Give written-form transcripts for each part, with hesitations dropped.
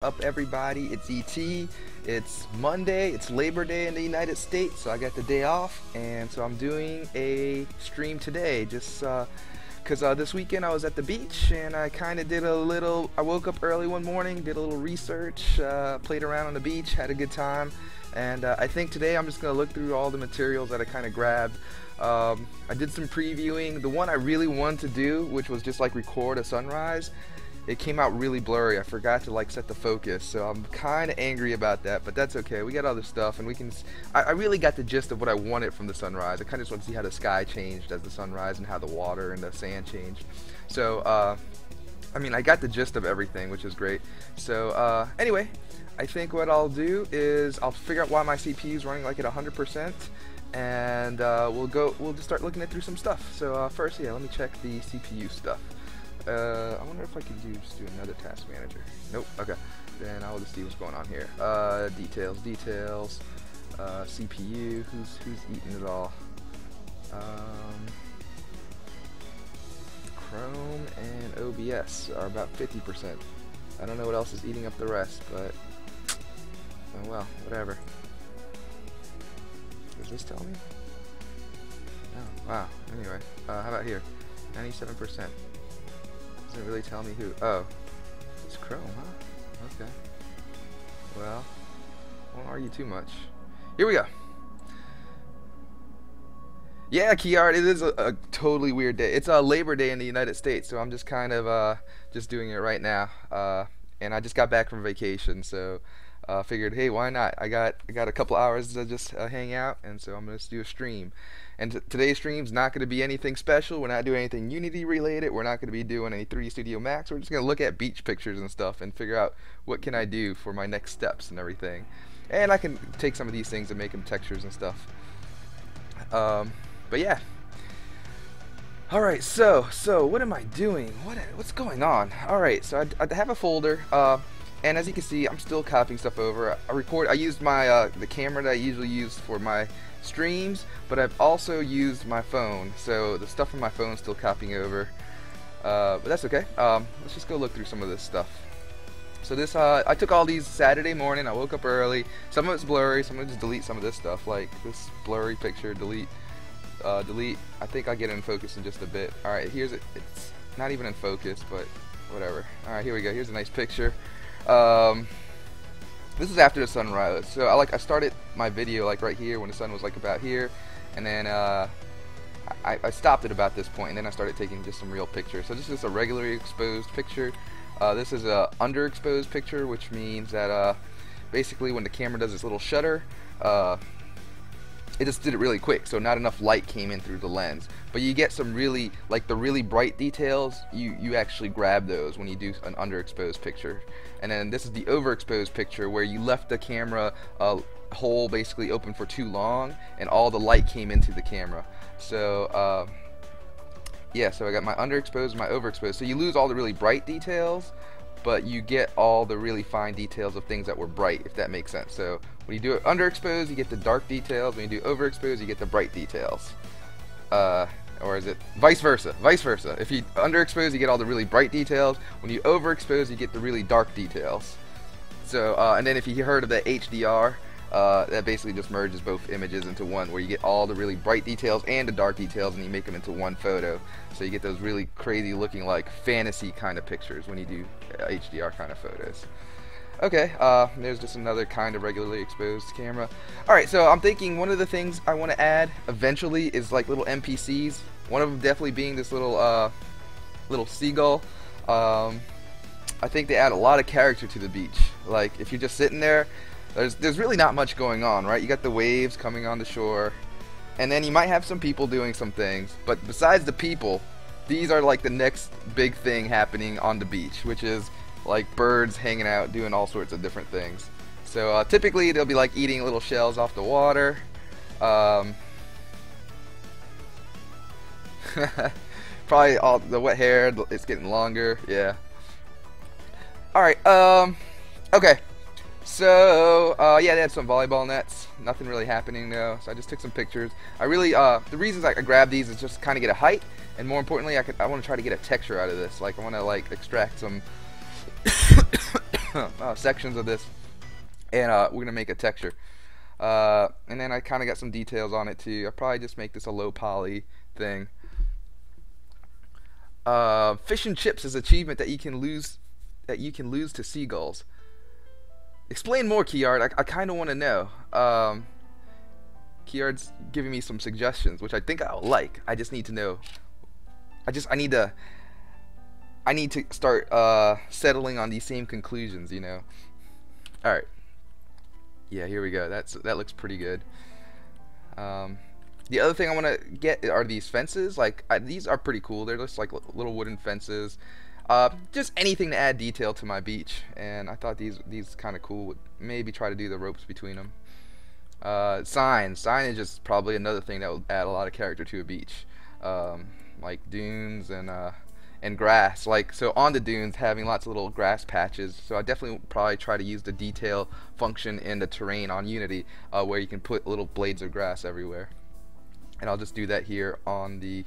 Up everybody, it's ET. It's Monday, it's Labor Day in the United States, so I got the day off, and so I'm doing a stream today just because this weekend I was at the beach and I kind of did I woke up early one morning, did a little research, played around on the beach, had a good time, and I think today I'm just going to look through all the materials that I kind of grabbed. I did some previewing. The one I really wanted to do, which was just like record a sunrise, it came out really blurry. I forgot to set the focus, so I'm kind of angry about that, but that's okay. We got other stuff, and we can. I really got the gist of what I wanted from the sunrise. I kind of just want to see how the sky changed as the sunrise and how the water and the sand changed. So, I mean, I got the gist of everything, which is great. So, anyway, I think what I'll do is I'll figure out why my CPU is running like at 100%, and we'll just start looking through some stuff. So, first, yeah, let me check the CPU stuff. I wonder if I can just do another task manager. Nope. Okay. Then I'll just see what's going on here. Details, CPU. Who's eating it all? Chrome and OBS are about 50%. I don't know what else is eating up the rest, but oh well, whatever. Does this tell me? Oh wow. Anyway, how about here? 97%. Doesn't really tell me who. Oh, it's Chrome, huh? Okay. Well, won't argue too much. Here we go. Yeah, key art. It is a totally weird day. It's a Labor Day in the United States, so I'm just kind of just doing it right now. And I just got back from vacation, so figured, hey, why not? I got a couple hours to just hang out, and so I'm gonna just do a stream. And today's stream's not going to be anything special. We're not doing anything Unity related. We're not going to be doing any 3D Studio Max. We're just going to look at beach pictures and stuff and figure out what can I do for my next steps and everything. And I can take some of these things and make them textures and stuff. But yeah. Alright, so what am I doing? What's going on? Alright, so I have a folder. And as you can see, I'm still copying stuff over. I used my the camera that I usually use for my streams, but I've also used my phone, so the stuff from my phone is still copying over. But that's okay. Let's just go look through some of this stuff. So this, I took all these Saturday morning. I woke up early. Some of it's blurry, so I'm gonna just delete some of this stuff, like this blurry picture. Delete. I think I'll get it in focus in just a bit. All right, here's it. It's not even in focus, but whatever. All right, here we go. Here's a nice picture. This is after the sunrise, so I started my video like right here when the sun was like about here, and then I stopped at about this point, and then I started taking just some real pictures. So this is a regularly exposed picture. This is a underexposed picture, which means that basically when the camera does this little shutter, it just did it really quick, so not enough light came in through the lens. But you get some really, like the really bright details, you actually grab those when you do an underexposed picture. And then this is the overexposed picture, where you left the camera hole basically open for too long, and all the light came into the camera. So yeah, so I got my underexposed and my overexposed. So you lose all the really bright details, but you get all the really fine details of things that were bright, if that makes sense. So when you do it underexposed, you get the dark details. When you do overexposed, you get the bright details. Or is it vice versa? Vice versa. If you underexpose, you get all the really bright details. When you overexpose, you get the really dark details. So, and then if you heard of the HDR, that basically just merges both images into one, where you get all the really bright details and the dark details, and you make them into one photo. So you get those really crazy looking, like fantasy kind of pictures when you do HDR kind of photos. Okay, there's just another kind of regularly exposed camera. Alright, so I'm thinking one of the things I want to add eventually is like little NPCs. One of them definitely being this little seagull. I think they add a lot of character to the beach. Like if you're just sitting there, there's really not much going on, right? You got the waves coming on the shore, and then you might have some people doing some things, but besides the people, these are like the next big thing happening on the beach, which is like birds hanging out doing all sorts of different things. So typically they'll be like eating little shells off the water. Probably all the wet hair, it's getting longer. Yeah. Alright, okay. So, yeah, they had some volleyball nets. Nothing really happening though, so I just took some pictures. I really, the reasons I grabbed these is just kind of get a height, and more importantly, I want to try to get a texture out of this. Like, I want to, like, extract some sections of this, and we're gonna make a texture. And then I kind of got some details on it too. I'll probably just make this a low poly thing. Fish and chips is achievement that you can lose to seagulls. Explain more, Keyard. I kind of want to know. Keyard's giving me some suggestions, which I think I'll like. I just need to know. I need to start settling on these same conclusions, you know. All right. Yeah, here we go. That looks pretty good. The other thing I want to get are these fences. Like these are pretty cool. They're just like little wooden fences. Just anything to add detail to my beach, and I thought these kind of cool. Would maybe try to do the ropes between them. Signage is probably another thing that will add a lot of character to a beach, like dunes and grass. Like so on the dunes, having lots of little grass patches. So I definitely probably try to use the detail function in the terrain on Unity, where you can put little blades of grass everywhere. And I'll just do that here on the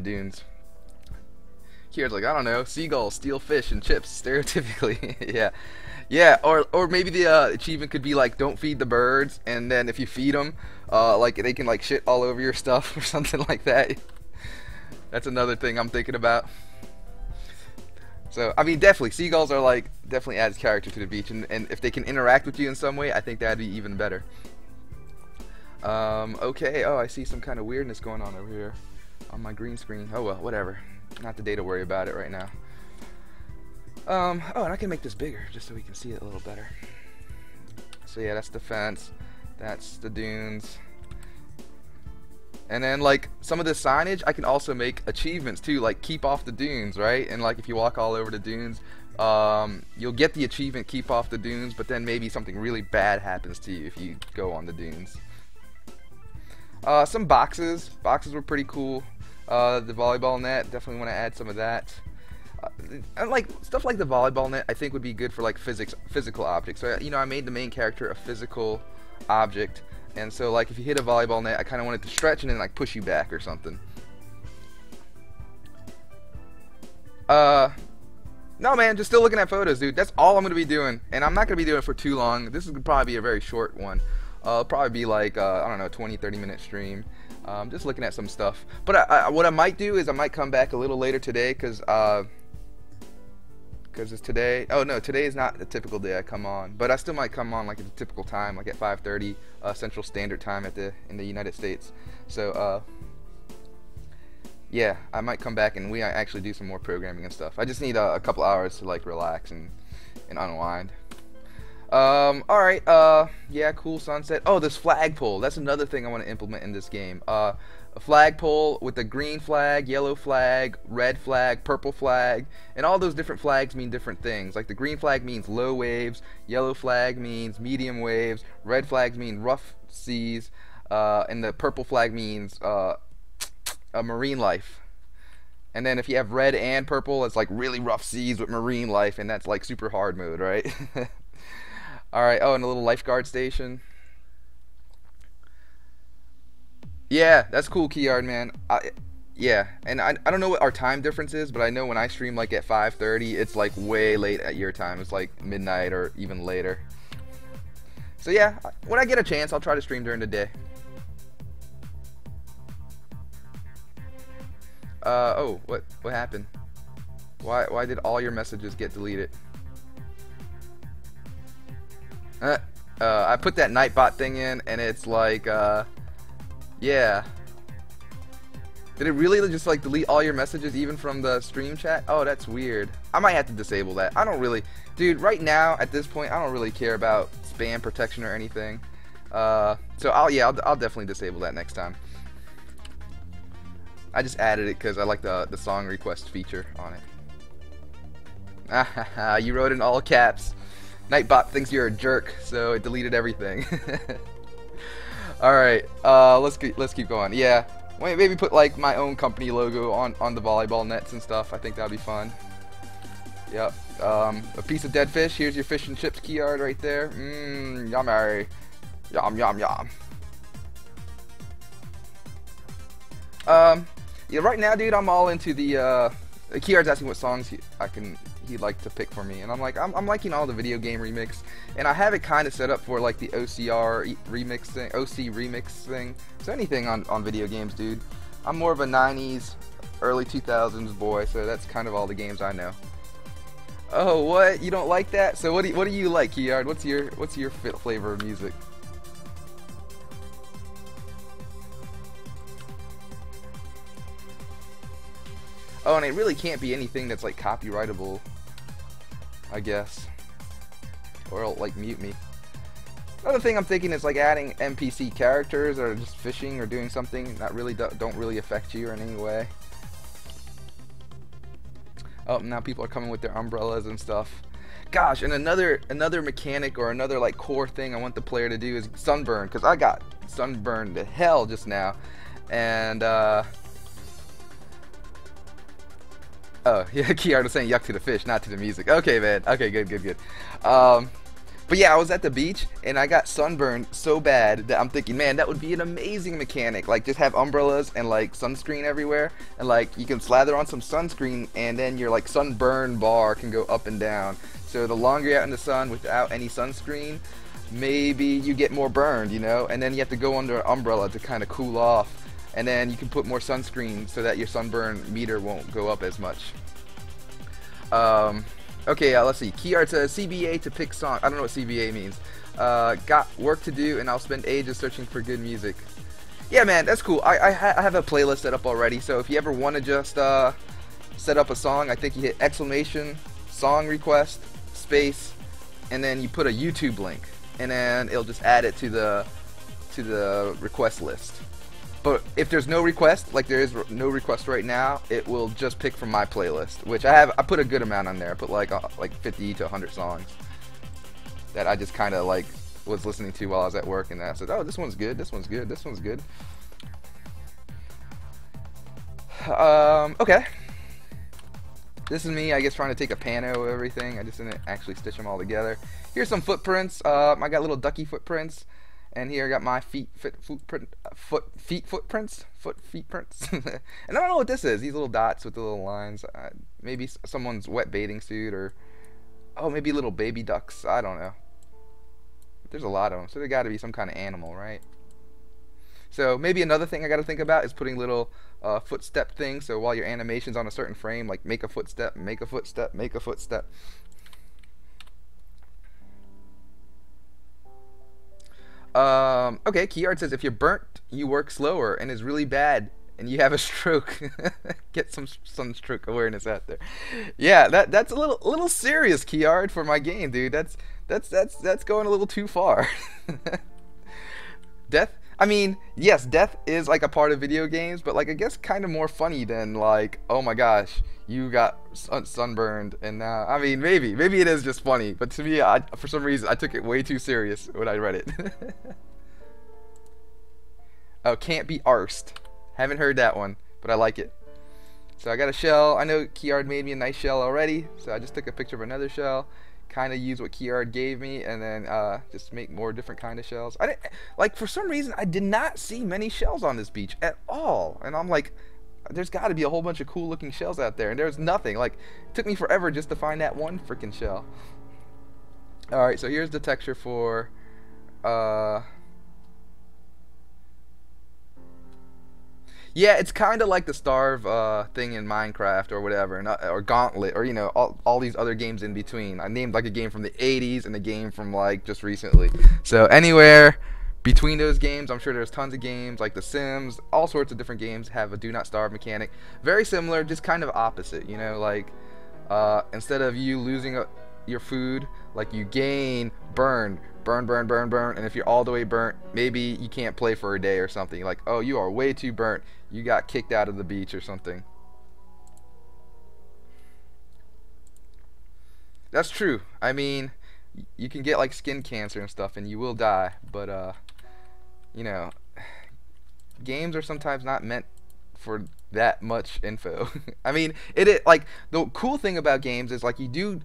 dunes. Here's like, I don't know, seagulls steal fish and chips stereotypically. yeah, or maybe the achievement could be like, don't feed the birds, and then if you feed them, like they can like shit all over your stuff or something like that. That's another thing I'm thinking about. So I mean, definitely seagulls are like definitely adds character to the beach, and if they can interact with you in some way, I think that'd be even better. Okay, oh, I see some kind of weirdness going on over here on my green screen. Oh well, whatever. Not the day to worry about it right now. Oh, and I can make this bigger just so we can see it a little better. So yeah, that's the fence. That's the dunes. And then like some of the signage, I can also make achievements too, like keep off the dunes, right? And like if you walk all over the dunes, you'll get the achievement keep off the dunes, but then maybe something really bad happens to you if you go on the dunes. Some boxes were pretty cool. The volleyball net, definitely want to add some of that. And like stuff like the volleyball net, I think would be good for like physical objects. So you know, I made the main character a physical object, and so like if you hit a volleyball net, I kind of want it to stretch and then like push you back or something. No man, just still looking at photos, dude. That's all I'm gonna be doing, and I'm not gonna be doing it for too long. This is gonna probably be a very short one. It'll probably be like I don't know, 20-30 minute stream. Just looking at some stuff. But what I might do is I might come back a little later today, because it's today. Oh no, today is not a typical day I come on, but I still might come on like at a typical time, like at 5:30 Central Standard Time in the United States. So yeah, I might come back and we actually do some more programming and stuff. I just need a couple hours to like relax and unwind. Alright, yeah, cool sunset. Oh, this flagpole, that's another thing I want to implement in this game. A flagpole with a green flag, yellow flag, red flag, purple flag, and all those different flags mean different things. Like the green flag means low waves, yellow flag means medium waves, red flags mean rough seas, and the purple flag means a marine life. And then if you have red and purple, it's like really rough seas with marine life, and that's like super hard mode, right? Alright, oh, and a little lifeguard station. Yeah, that's cool, Keyard, man. Yeah, and I don't know what our time difference is, but I know when I stream like at 5:30, it's like way late at your time. It's like midnight or even later. So yeah, when I get a chance, I'll try to stream during the day. Oh, what happened? Why did all your messages get deleted? I put that Nightbot thing in, and it's like, yeah. Did it really just like delete all your messages even from the stream chat? Oh, that's weird. I might have to disable that. I don't really, dude, right now at this point I don't really care about spam protection or anything. So I'll definitely disable that next time. I just added it because I like the song request feature on it. You wrote in all caps. Nightbot thinks you're a jerk, so it deleted everything. Alright, let's keep going. Yeah, maybe put like my own company logo on the volleyball nets and stuff. I think that'd be fun. Yep. A piece of dead fish. Here's your fish and chips Keyard right there. Mmm, yummy. Yum yum yum. Yeah, right now, dude, I'm all into the Kiard's asking what songs he'd like to pick for me, and I'm like, I'm liking all the video game remix, and I have it kind of set up for like the remix thing, OC remix thing. So anything on video games, dude. I'm more of a 90s, early 2000s boy, so that's kind of all the games I know. Oh, what? You don't like that? So what do you like, Kiard? What's your flavor of music? Oh, and it really can't be anything that's like copyrightable, I guess, or it'll like mute me. Another thing I'm thinking is like adding NPC characters or just fishing or doing something that really don't really affect you in any way. Oh, now people are coming with their umbrellas and stuff. Gosh, and another mechanic or another like core thing I want the player to do is sunburn, because I got sunburned to hell just now, and oh, yeah, Kiard was saying yuck to the fish, not to the music. Okay, man. Okay, good. But yeah, I was at the beach, and I got sunburned so bad that I'm thinking, man, that would be an amazing mechanic. Like, just have umbrellas and, like, sunscreen everywhere. And, like, you can slather on some sunscreen, and then your, like, sunburn bar can go up and down. So the longer you're out in the sun without any sunscreen, maybe you get more burned, you know? And then you have to go under an umbrella to kind of cool off. And then you can put more sunscreen so that your sunburn meter won't go up as much. Okay, let's see. Kiard says CBA to pick song. I don't know what CBA means. Got work to do, and I'll spend ages searching for good music. Yeah, man, that's cool. I have a playlist set up already, so if you ever want to just set up a song, I think you hit exclamation, song request, space, and then you put a YouTube link, and then it'll just add it to the request list. But if there's no request, like there is no request right now, it will just pick from my playlist, which I put a good amount on there. I put like 50 to 100 songs that I just kind of like was listening to while I was at work, and I said, oh, this one's good, this one's good, this one's good. Okay. This is me, I guess, trying to take a pano of everything. I just didn't actually stitch them all together. Here's some footprints. I got little ducky footprints. And here I got my feet footprints. And I don't know what this is. These little dots with the little lines. Maybe someone's wet bathing suit, or oh, maybe little baby ducks. I don't know. There's a lot of them, so there got to be some kind of animal, right? So maybe another thing I got to think about is putting little footstep things. So while your animation's on a certain frame, like make a footstep, make a footstep, make a footstep. Okay, Kiard says if you're burnt, you work slower and is really bad and you have a stroke. Get some sunstroke awareness out there. Yeah, that's a little serious, Kiard, for my game, dude. That's going a little too far. Death, I mean, yes, death is like a part of video games, but like I guess kind of more funny than like, oh my gosh, you got sunburned, and now, I mean, maybe it is just funny, but to me, for some reason, I took it way too serious when I read it. Oh, can't be arsed. Haven't heard that one, but I like it. So I got a shell. I know Kiard made me a nice shell already, so I just took a picture of another shell, kind of use what Kiard gave me, and then just make more different kind of shells. I didn't, like, for some reason, I did not see many shells on this beach at all, and I'm like, there's got to be a whole bunch of cool looking shells out there, and there's nothing. Like, it took me forever just to find that one freaking shell. Alright, so here's the texture for yeah, it's kind of like the starve thing in Minecraft or whatever, and, or Gauntlet, or you know, all these other games in between. I named like a game from the 80s and a game from like just recently. So anywhere between those games, I'm sure there's tons of games like The Sims. All sorts of different games have a do not starve mechanic. Very similar, just kind of opposite. You know, like instead of you losing your food, like you gain burn, and if you're all the way burnt, maybe you can't play for a day or something. Like, oh, you are way too burnt, you got kicked out of the beach or something. That's true. I mean, you can get like skin cancer and stuff and you will die, but you know, games are sometimes not meant for that much info. I mean, like, the cool thing about games is like you do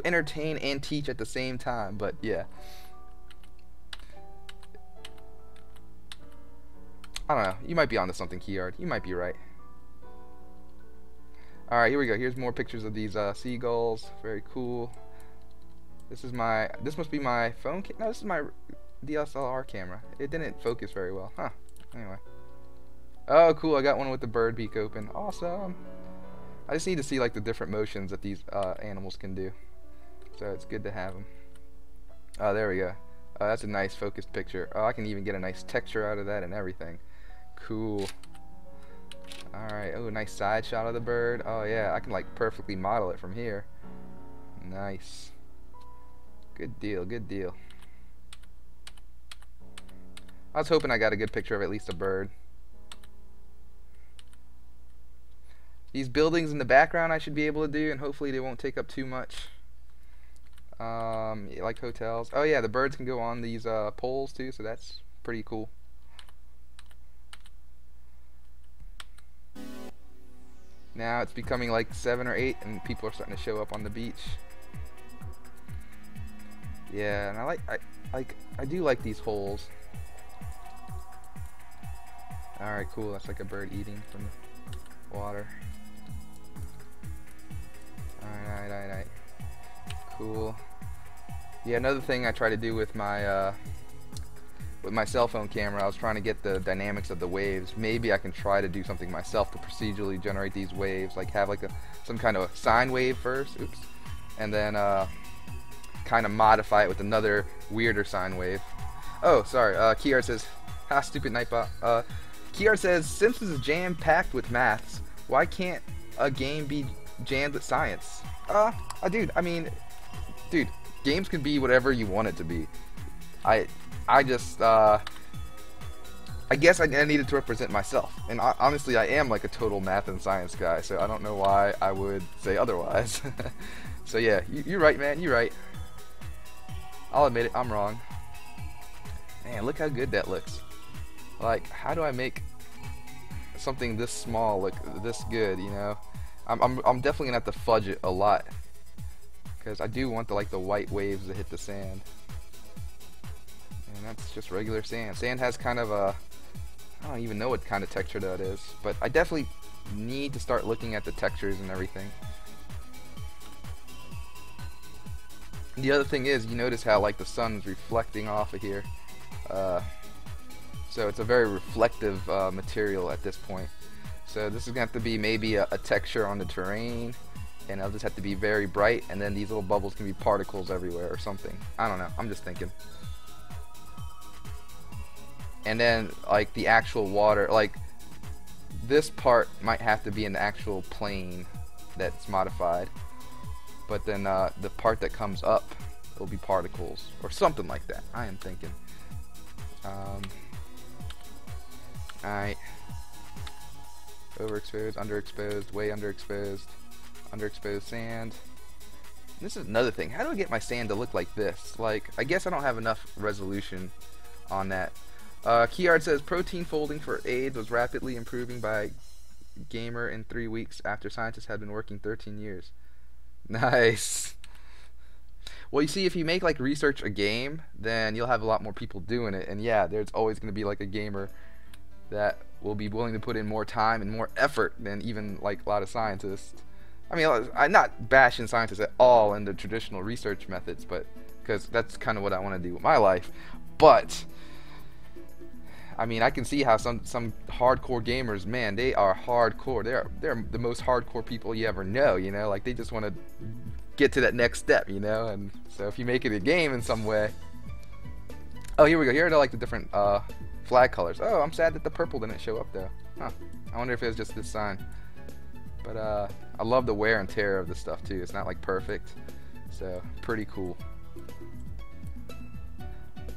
entertain and teach at the same time, but yeah. I don't know. You might be onto something, Kiard. You might be right. Alright, here we go. Here's more pictures of these seagulls. Very cool. This must be my phone no, this is my DSLR camera. It didn't focus very well. Huh. Anyway. Oh, cool. I got one with the bird beak open. Awesome. I just need to see like the different motions that these animals can do. So it's good to have them. Oh, there we go. That's a nice focused picture. Oh, I can even get a nice texture out of that and everything. Cool. Alright, oh, nice side shot of the bird. Oh yeah, I can like perfectly model it from here. Nice. Good deal, good deal. I was hoping I got a good picture of at least a bird. These buildings in the background I should be able to do, and hopefully they won't take up too much. Like hotels. Oh yeah, the birds can go on these poles too, so that's pretty cool. Now it's becoming like 7 or 8 and people are starting to show up on the beach. Yeah, and I do like these holes. Alright, cool. That's like a bird eating from the water. Alright. Cool. Yeah, another thing I try to do with my cell phone camera, I was trying to get the dynamics of the waves. Maybe I can try to do something myself to procedurally generate these waves, like have like some kind of sine wave first, oops, and then kind of modify it with another weirder sine wave. Oh, sorry, Kiar says, ha, stupid Nightbot. Kiar says, Simpsons is jam-packed with maths. Why can't a game be jammed with science? Dude, I mean, dude, games can be whatever you want it to be. I just, I guess I needed to represent myself. And honestly, I am like a total math and science guy, so I don't know why I would say otherwise. So yeah, you're right, man, you're right. I'll admit it, I'm wrong. Man, look how good that looks. Like, how do I make something this small look this good, you know? I'm definitely gonna have to fudge it a lot, because I do want the white waves to hit the sand. And that's just regular sand. Sand has kind of a, I don't even know what kind of texture that is, but I definitely need to start looking at the textures and everything. The other thing is, you notice how like the sun's reflecting off of here. So it's a very reflective material at this point. So this is gonna have to be maybe a texture on the terrain, and it'll just have to be very bright, and then these little bubbles can be particles everywhere or something. I don't know, I'm just thinking. And then like the actual water, like this part might have to be an actual plane that's modified, but then the part that comes up will be particles or something like that. I am thinking. Alright. Overexposed, underexposed, way underexposed, underexposed sand. This is another thing. How do I get my sand to look like this? Like, I guess I don't have enough resolution on that. Keyard says protein folding for AIDS was rapidly improving by gamer in 3 weeks after scientists had been working 13 years. Nice. Well, you see, if you make like research a game, then you'll have a lot more people doing it, and yeah, there's always going to be like a gamer that will be willing to put in more time and more effort than even like a lot of scientists. I mean, I'm not bashing scientists at all in the traditional research methods, but because that's kind of what I want to do with my life. But I mean, I can see how some hardcore gamers, man, they are hardcore. They're the most hardcore people you ever know, you know? Like, they just want to get to that next step, you know? And so if you make it a game in some way. Oh, here we go. Here are like the different flag colors. Oh, I'm sad that the purple didn't show up though. Huh. I wonder if it was just this sign. But I love the wear and tear of this stuff too. It's not like perfect. So, pretty cool.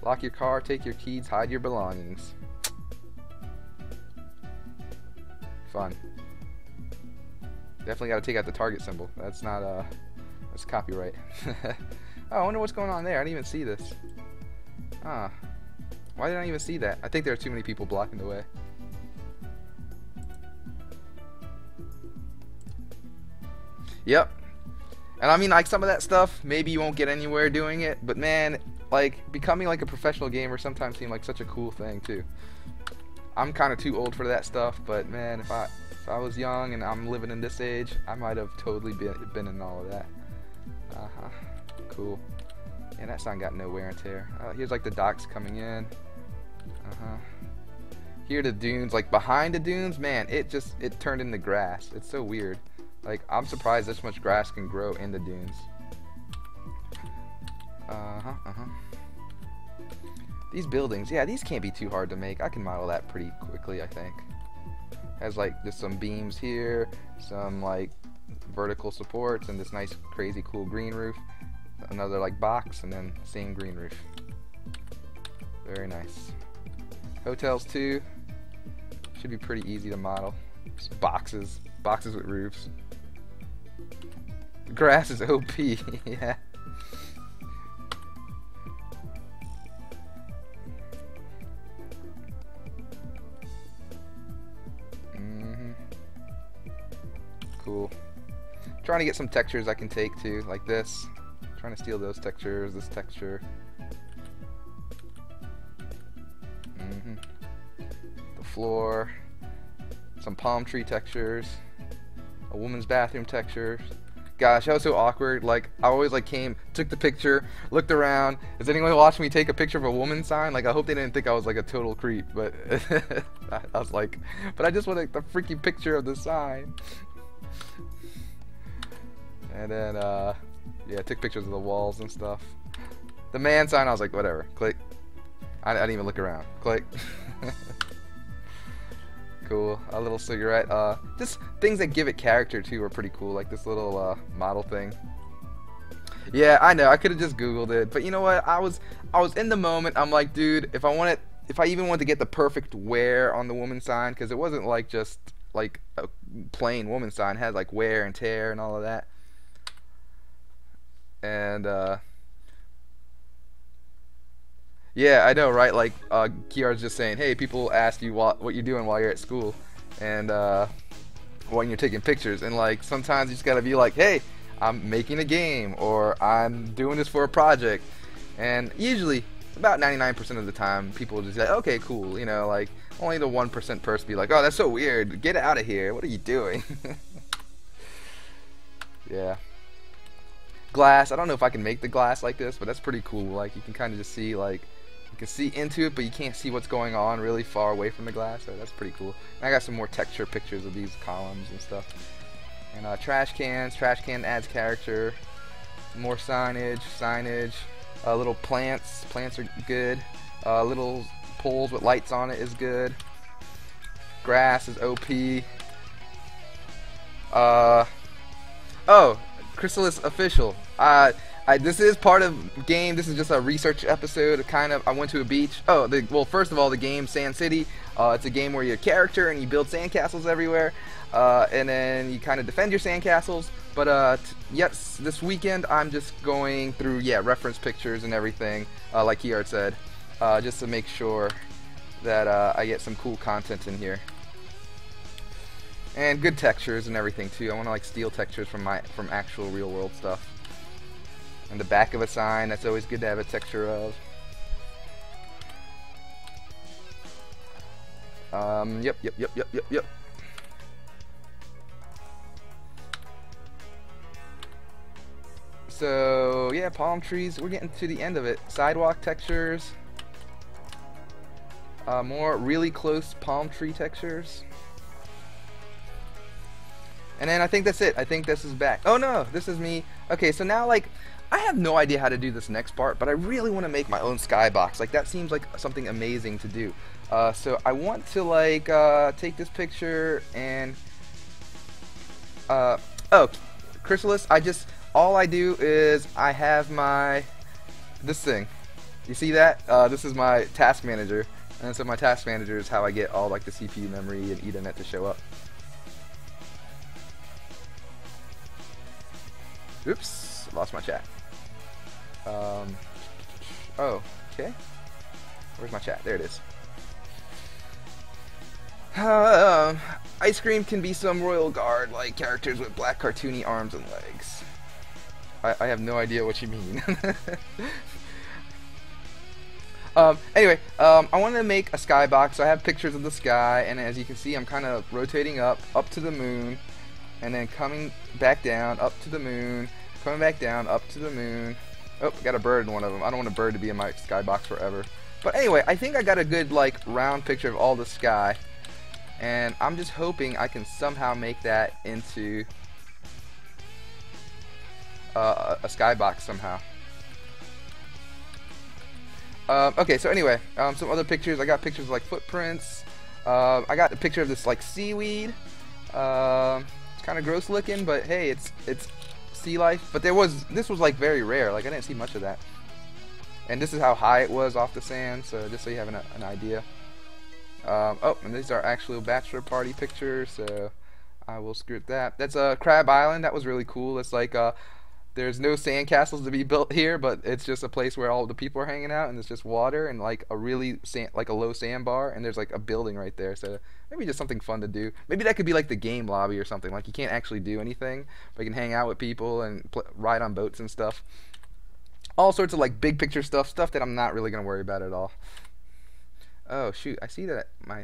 Lock your car, take your keys, hide your belongings. Fun. Definitely got to take out the target symbol. That's not that's copyright. Oh, I wonder what's going on there. I didn't even see this. Ah, why didn't I even see that? I think there are too many people blocking the way. Yep. And I mean, like, some of that stuff, maybe you won't get anywhere doing it, but man, like, becoming like a professional gamer sometimes seems like such a cool thing too. I'm kind of too old for that stuff, but man, if I I was young and I'm living in this age, I might have totally been in all of that. Cool. Yeah, that sign got no wear and tear. Here's like the docks coming in. Here the dunes, like behind the dunes, man, it turned into grass. It's so weird. Like, I'm surprised this much grass can grow in the dunes. These buildings, yeah, these can't be too hard to make. I can model that pretty quickly, I think. Has like just some beams here, some like vertical supports, and this nice, crazy, cool green roof. Another like box, and then same green roof. Very nice. Hotels too. Should be pretty easy to model. Just boxes with roofs. The grass is OP. Yeah. Cool. Trying to get some textures I can take too, like this. Trying to steal those textures, this texture. The floor. Some palm tree textures. A woman's bathroom texture. Gosh, that was so awkward. Like, I always like took the picture, looked around. Is anyone watching me take a picture of a woman sign? Like, I hope they didn't think I was like a total creep, but I was like, but I just want like, the freaking picture of the sign. And then, yeah, took pictures of the walls and stuff. The man sign, I was like, whatever. Click. I didn't even look around. Click. Cool. A little cigarette. Just things that give it character too are pretty cool. Like this little model thing. Yeah, I know. I could have just Googled it, but you know what? I was in the moment. I'm like, dude, if I even wanted to get the perfect wear on the woman sign, because it wasn't like just like a plain woman sign. It had like wear and tear and all of that. And yeah, I know, right? Like Kiara's just saying, hey, people ask you what you're doing while you're at school, and when you're taking pictures, and like sometimes you just gotta be like, hey, I'm making a game, or I'm doing this for a project. And usually about 99% of the time people will just say, okay, cool, you know, like only the 1% person be like, oh, that's so weird, get out of here, what are you doing? Yeah. Glass, I don't know if I can make the glass like this, but that's pretty cool. Like you can kind of just see, like you can see into it, but you can't see what's going on really far away from the glass, so that's pretty cool. And I got some more texture pictures of these columns and stuff. And trash cans, trash can adds character. More signage, little plants are good. Little poles with lights on it is good. Grass is OP. Oh, Chrysalis official. This is part of game. This is just a research episode. I went to a beach. Oh, well, first of all, the game Sand City. It's a game where you're a character and you build sandcastles everywhere, and then you kind of defend your sandcastles. But yes, this weekend I'm just going through reference pictures and everything, like Kiara said, just to make sure that I get some cool content in here. And good textures and everything too. I want to like steal textures from actual real world stuff. And the back of a sign, that's always good to have a texture of. Yep. So yeah, palm trees. We're getting to the end of it. Sidewalk textures. More really close palm tree textures. And then I think that's it. I think this is back. Oh no, this is me. Okay, so now like I have no idea how to do this next part, but I really want to make my own skybox. Like that seems like something amazing to do. So I want to like take this picture and oh, Chrysalis. All I do is I have this thing. You see that? This is my task manager, and so my task manager is how I get all like the CPU memory and Ethernet to show up. Oops, lost my chat. Oh, okay. Where's my chat? There it is. Ice cream can be some royal guard, like characters with black cartoony arms and legs. I have no idea what you mean. Anyway, I wanted to make a skybox, so I have pictures of the sky, and as you can see, I'm kind of rotating up to the moon, and then coming back down, up to the moon, coming back down, up to the moon. Oh, got a bird in one of them. I don't want a bird to be in my skybox forever. But anyway, I think I got a good, like, round picture of all the sky, and I'm just hoping I can somehow make that into a skybox somehow. Okay, so anyway, some other pictures. I got pictures of, like, footprints. I got a picture of this, like, seaweed. It's kind of gross looking, but hey, it's sea life. But this was like very rare. Like, I didn't see much of that. And this is how high it was off the sand. So just so you have an idea. Oh, and these are actual bachelor party pictures. So I will script that. That's Crab Island. That was really cool. It's like there's no sandcastles to be built here, but it's just a place where all the people are hanging out, and it's just water and like a really like a low sandbar, and there's like a building right there. So maybe just something fun to do. Maybe that could be like the game lobby or something. Like you can't actually do anything, but you can hang out with people and ride on boats and stuff. All sorts of like big picture stuff that I'm not really gonna worry about at all. Oh shoot! I see that my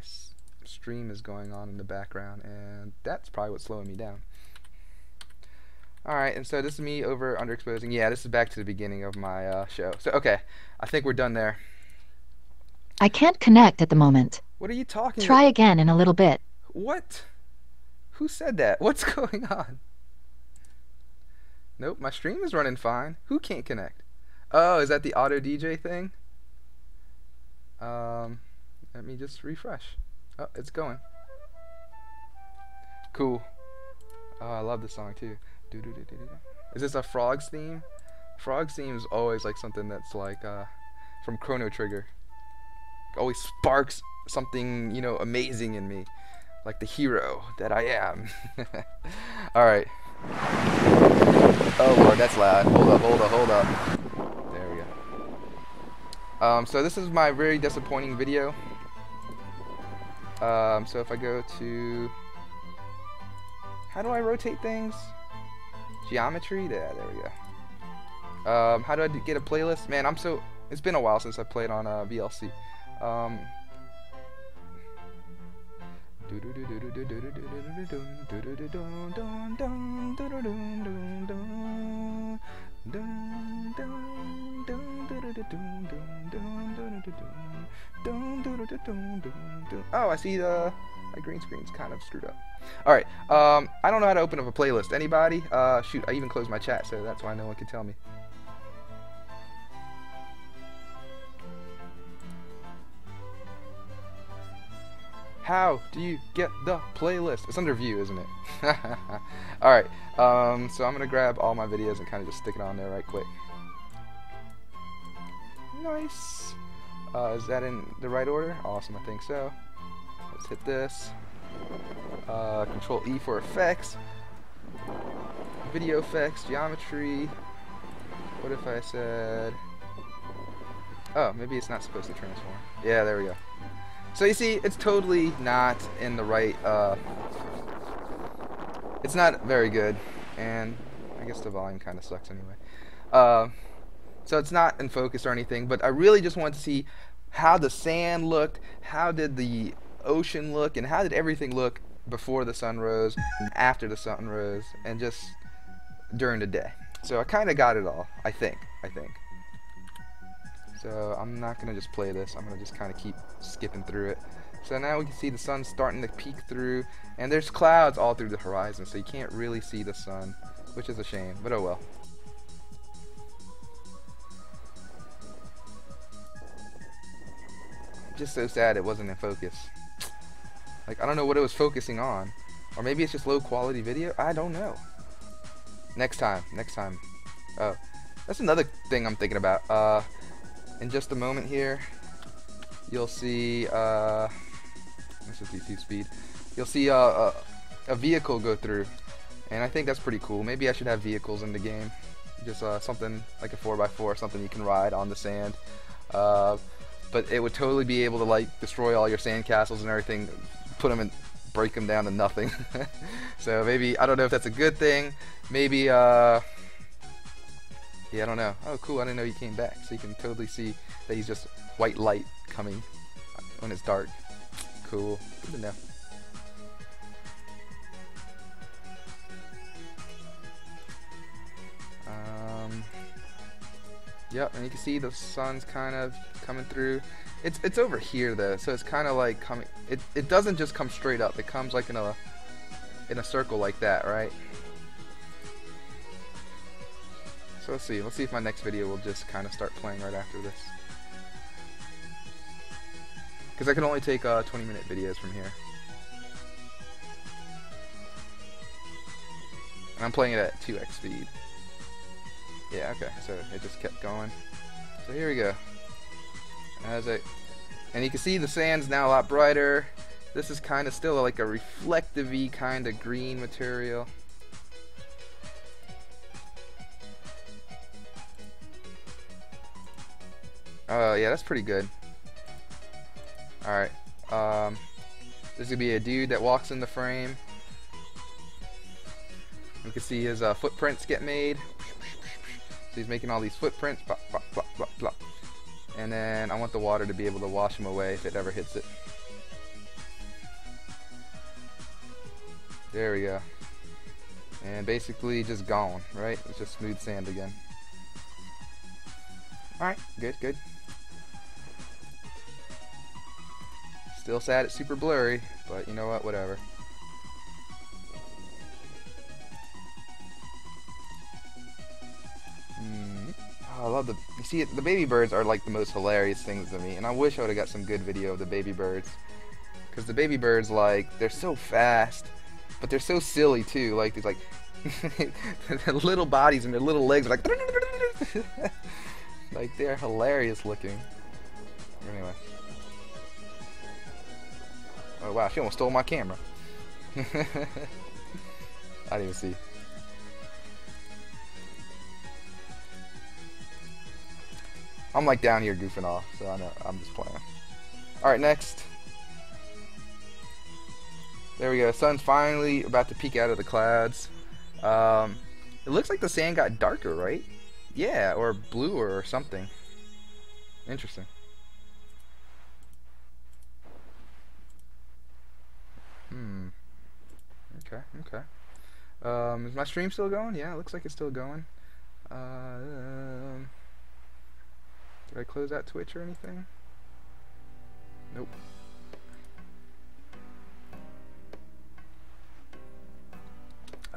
stream is going on in the background, and that's probably what's slowing me down. Alright, and so this is me over underexposing. Yeah, this is back to the beginning of my show. So, okay, I think we're done there. I can't connect at the moment. What are you talking about? Try again in a little bit. What? Who said that? What's going on? Nope, my stream is running fine. Who can't connect? Oh, is that the auto DJ thing? Let me just refresh. Oh, it's going. Cool. Oh, I love this song too. Is this a Frogs theme? Frogs theme is always like something that's like from Chrono Trigger. It always sparks something, you know, amazing in me, like the hero that I am. All right. Oh Lord, that's loud. Hold up. There we go. So this is my very disappointing video. So if I go to, how do I rotate things? Geometry? Yeah, there we go. How do I get a playlist? Man, it's been a while since I played on VLC. Oh, I see my green screen's kind of screwed up. Alright, I don't know how to open up a playlist. Anybody? Shoot, I even closed my chat, so that's why no one can tell me. How do you get the playlist? It's under view, isn't it? Alright, so I'm gonna grab all my videos and kind of just stick it on there right quick. Nice. Is that in the right order? Awesome, I think so. Let's hit this. Control E for effects. Video effects, geometry. What if I said... Oh, maybe it's not supposed to transform. Yeah, there we go. So you see, it's totally not in the right, it's not very good, and I guess the volume kind of sucks anyway. So it's not in focus or anything, but I really just wanted to see how the sand looked, how did the ocean look, and how did everything look before the sun rose, after the sun rose, and just during the day. So I kind of got it all, I think. So I'm not going to just play this, I'm going to just kind of keep skipping through it. So now we can see the sun starting to peek through, and there's clouds all through the horizon, so you can't really see the sun, which is a shame, but oh well. Just so sad it wasn't in focus. Like, I don't know what it was focusing on. Or maybe it's just low quality video, I don't know. Next time. Oh, that's another thing I'm thinking about. In just a moment here, you'll see, this is D2 speed, you'll see a vehicle go through, and I think that's pretty cool. Maybe I should have vehicles in the game, just something like a 4x4, something you can ride on the sand, but it would totally be able to like destroy all your sand castles and everything, put them and break them down to nothing. So maybe, I don't know if that's a good thing, maybe Yeah, I don't know. Oh, cool. I didn't know he came back. So you can totally see that he's just white light coming when it's dark. Cool. Good to know. Yep, and you can see the sun's kind of coming through. It's over here though, so it's kind of like coming. It doesn't just come straight up. It comes like in a circle like that, right? So let's see. Let's see if my next video will just kind of start playing right after this. Because I can only take 20-minute videos from here. And I'm playing it at 2x speed. Yeah, okay, so it just kept going. So here we go. And you can see the sand's now a lot brighter. This is kind of still like a reflective-y kind of green material. Yeah, that's pretty good. Alright, there's gonna be a dude that walks in the frame. You can see his footprints get made. So he's making all these footprints, blah, blah, blah, blah, blah. And then I want the water to be able to wash him away if it ever hits it. There we go. And basically just gone, right? It's just smooth sand again. Alright, good, good. Still sad it's super blurry, but you know what, whatever. Oh, I love you see, the baby birds are like the most hilarious things to me, and I wish I would have got some good video of the baby birds. Because the baby birds, like, they're so fast, but they're so silly too. Like, these like their little bodies and their little legs are like like they're hilarious looking. Anyway. Oh wow, she almost stole my camera. I didn't even see. I'm like down here goofing off, so I know I'm just playing. Alright, next. There we go. Sun's finally about to peek out of the clouds. It looks like the sand got darker, right? Yeah, or bluer or something. Interesting. Okay, okay. Is my stream still going? Yeah, it looks like it's still going. Did I close out Twitch or anything? Nope.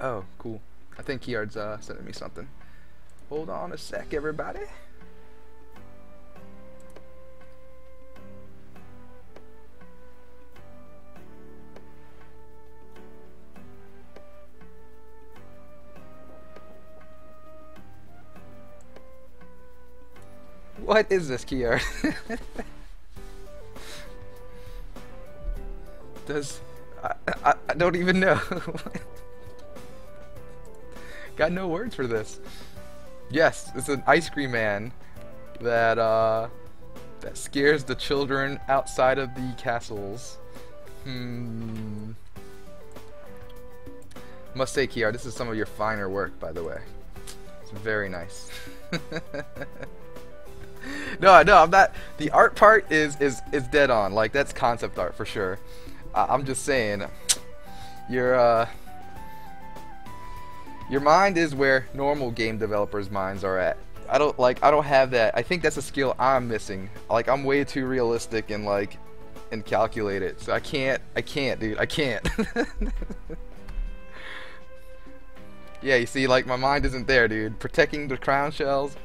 Oh, cool. I think Kiard's sending me something. Hold on a sec, everybody. What is this, Kiard? I don't even know. Got no words for this. Yes, it's an ice cream man that that scares the children outside of the castles. Must say, Kiard, this is some of your finer work, by the way. It's very nice. No, I'm not. The art part is dead on. Like, that's concept art for sure. I'm just saying, your mind is where normal game developers' minds are at. I don't have that. I think that's a skill I'm missing. Like, I'm way too realistic and calculated. So I can't, dude. I can't. Yeah, you see, like, my mind isn't there, dude. Protecting the crown shells.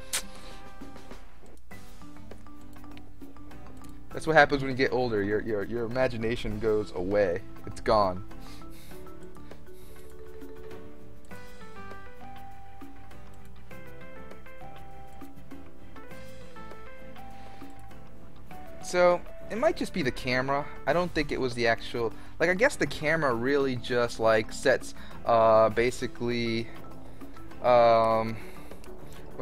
That's what happens when you get older. Your imagination goes away. It's gone. So it might just be the camera. I don't think it was the actual. Like, I guess the camera really just like sets basically. What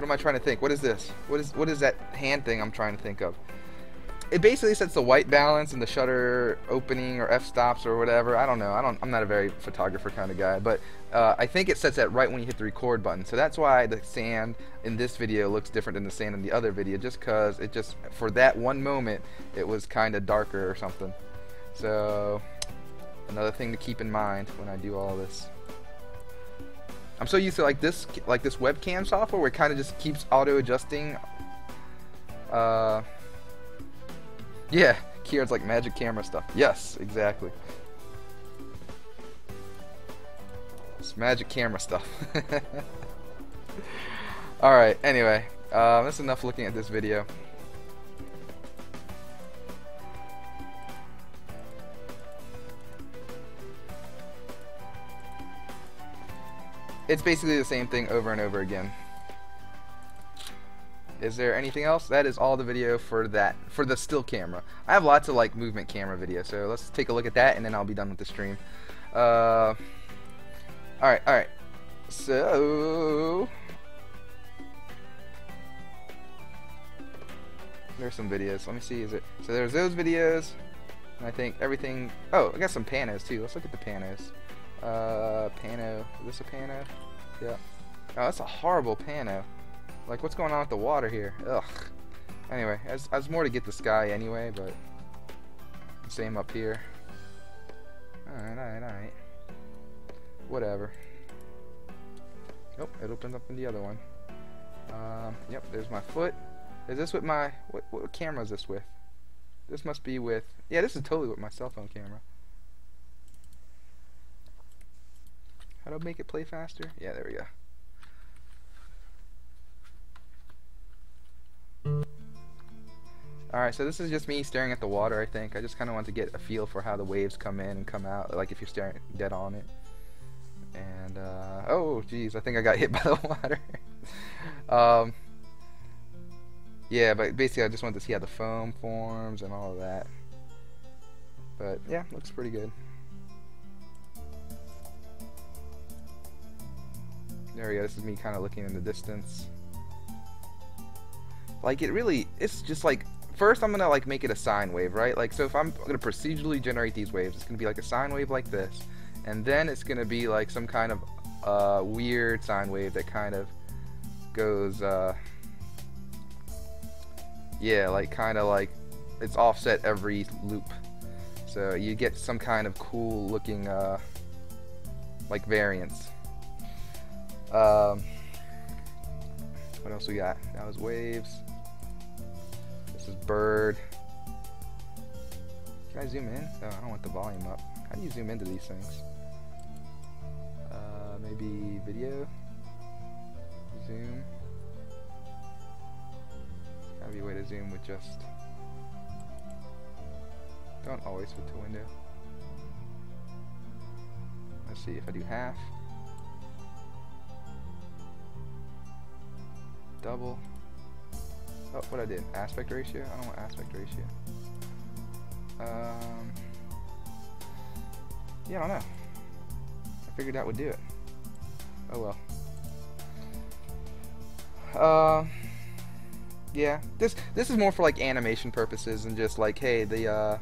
am I trying to think? What is this? What is that hand thing I'm trying to think of? it basically sets the white balance and the shutter opening or f-stops or whatever. I don't know. I'm not a very photographer kind of guy, but I think it sets that right when you hit the record button. So that's why the sand in this video looks different than the sand in the other video, just because it just, for that one moment, it was kind of darker or something. So another thing to keep in mind when I do all this. I'm so used to like this webcam software where it kind of just keeps auto adjusting. Yeah, Kieran's like magic camera stuff. Yes, exactly. It's magic camera stuff. Alright, anyway, that's enough looking at this video. It's basically the same thing over and over again. Is there anything else? That is all the video for that, for the still camera. I have lots of like movement camera videos, so let's take a look at that and then I'll be done with the stream. Alright. So there's some videos. Let me see, is it, so there's those videos, and I think everything, oh, I got some panos too. Let's look at the panos. Pano, is this a pano? Yeah. Oh, that's a horrible pano. Like, what's going on with the water here? Ugh. Anyway, I was more to get the sky anyway, but same up here. Alright. Whatever. Oh, it opens up in the other one. Yep, there's my foot. Is this with my, what camera is this with? This must be with, yeah, this is totally with my cell phone camera. How do I make it play faster? Yeah, there we go. Alright, so this is just me staring at the water, I think. I just kind of want to get a feel for how the waves come in and come out, like if you're staring dead on it. And, oh, geez, I think I got hit by the water. Yeah, but basically I just wanted to see how the foam forms and all of that. But, yeah, looks pretty good. There we go, this is me kind of looking in the distance. Like, it really, it's just like, first I'm gonna like make it a sine wave, right? Like, so if I'm gonna procedurally generate these waves, it's gonna be like a sine wave like this, and then it's gonna be like some kind of weird sine wave that kind of goes, yeah, like kind of like it's offset every loop, so you get some kind of cool looking like variance. What else we got? That was waves. This is bird. Can I zoom in? No, I don't want the volume up. How do you zoom into these things? Maybe video? Zoom? Gotta be a way to zoom with just... Don't always fit to window. Let's see if I do half. Double. Oh, what I did? Aspect ratio? I don't want aspect ratio. Yeah, I don't know. I figured that would do it. Oh well. Yeah. This is more for like animation purposes and just like, hey, the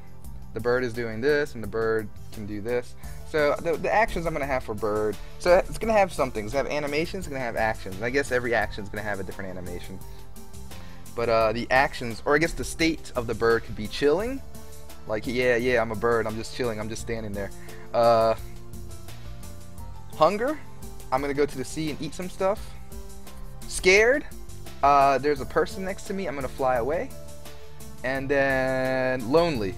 bird is doing this and the bird can do this. So the actions I'm gonna have for bird. So it's gonna have something. It's gonna have animations. It's gonna have actions. And I guess every action is gonna have a different animation. But the actions, or I guess the state of the bird could be chilling. Like, yeah, I'm a bird. I'm just chilling. I'm just standing there. Hunger. I'm gonna go to the sea and eat some stuff. Scared. There's a person next to me. I'm gonna fly away. And then lonely.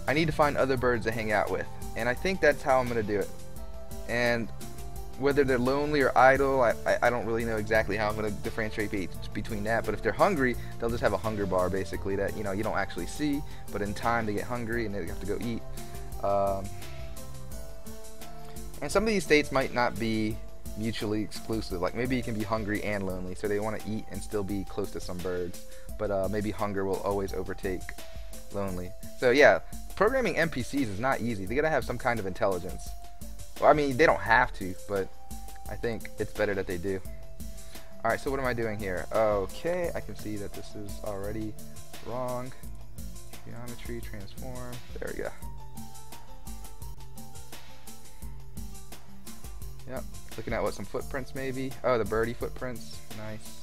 I need to find other birds to hang out with. And I think that's how I'm gonna do it. And whether they're lonely or idle, I don't really know exactly how I'm going to differentiate between that. But if they're hungry, they'll just have a hunger bar, basically, that, you know, you don't actually see, but in time they get hungry and they have to go eat. And some of these states might not be mutually exclusive. Like, maybe you can be hungry and lonely, so they want to eat and still be close to some birds. But maybe hunger will always overtake lonely. So yeah, programming NPCs is not easy. They got to have some kind of intelligence. Well, I mean, they don't have to, but I think it's better that they do. Alright, so what am I doing here? Okay, I can see that this is already wrong. Geometry, transform. There we go. Yep. Looking at what some footprints maybe. Oh, the birdie footprints. Nice.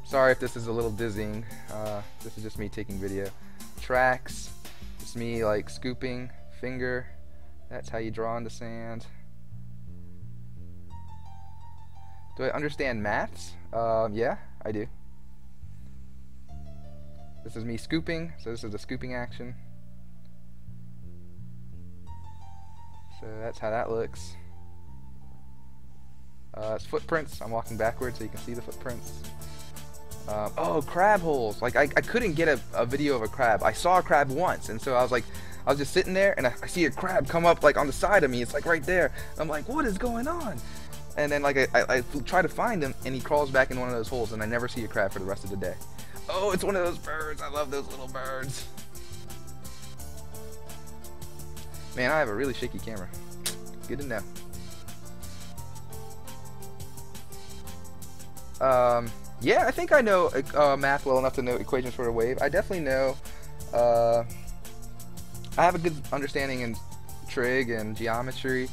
Sorry if this is a little dizzying. This is just me taking video. Tracks. Just me like scooping. Finger. That's how you draw in the sand. Do I understand maths? Yeah, I do. This is me scooping, so this is the scooping action. So that's how that looks. It's footprints. I'm walking backwards so you can see the footprints. Oh, crab holes. Like I couldn't get a video of a crab. I saw a crab once, and so I was just sitting there, and I see a crab come up like on the side of me. It's like right there. I'm like, what is going on? And then like I try to find him, and he crawls back in one of those holes, and I never see a crab for the rest of the day. Oh, it's one of those birds. I love those little birds. Man, I have a really shaky camera. Good to know. Yeah, I think I know math well enough to know equations for a wave. I definitely know. I have a good understanding in trig and geometry.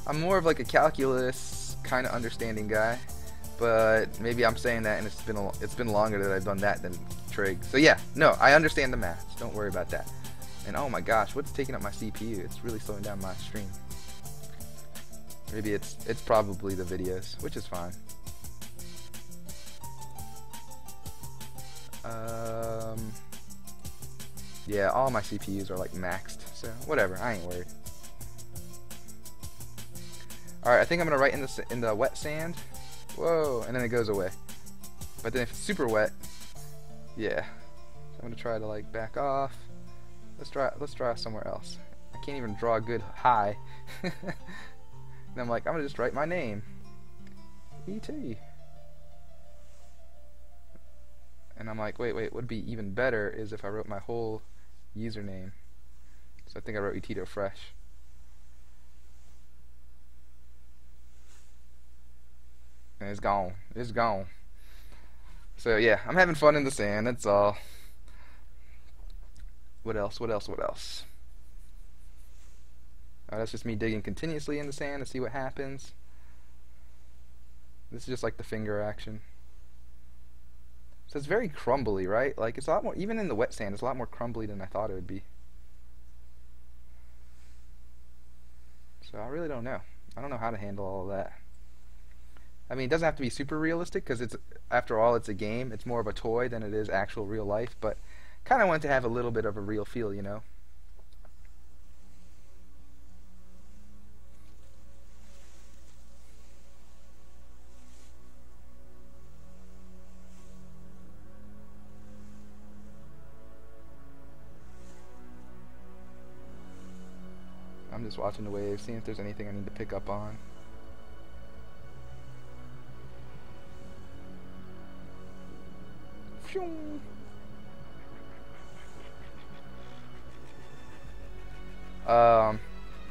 I'm more of like a calculus kind of understanding guy, but maybe I'm saying that, and it's been longer that I've done that than trig. So yeah, no, I understand the maths. Don't worry about that. And oh my gosh, what's taking up my CPU? It's really slowing down my stream. Maybe it's probably the videos, which is fine. Yeah, all my CPUs are like maxed, so whatever, I ain't worried. Alright, I think I'm gonna write in the wet sand. Whoa, and then it goes away. But then if it's super wet, yeah. So I'm gonna try to like back off. Let's try somewhere else. I can't even draw a good high. And I'm like, I'm gonna just write my name. ET. And I'm like, wait, what would be even better is if I wrote my whole username. So I think I wrote ETdoFresh. And it's gone. It's gone. So yeah, I'm having fun in the sand, that's all. What else? That's just me digging continuously in the sand to see what happens. This is just like the finger action. So it's very crumbly, right? Like it's a lot more, even in the wet sand, it's a lot more crumbly than I thought it would be. So I really don't know. I don't know how to handle all of that. I mean, it doesn't have to be super realistic because it's, after all, it's a game. It's more of a toy than it is actual real life, but kind of want to have a little bit of a real feel, you know? I'm just watching the waves, seeing if there's anything I need to pick up on.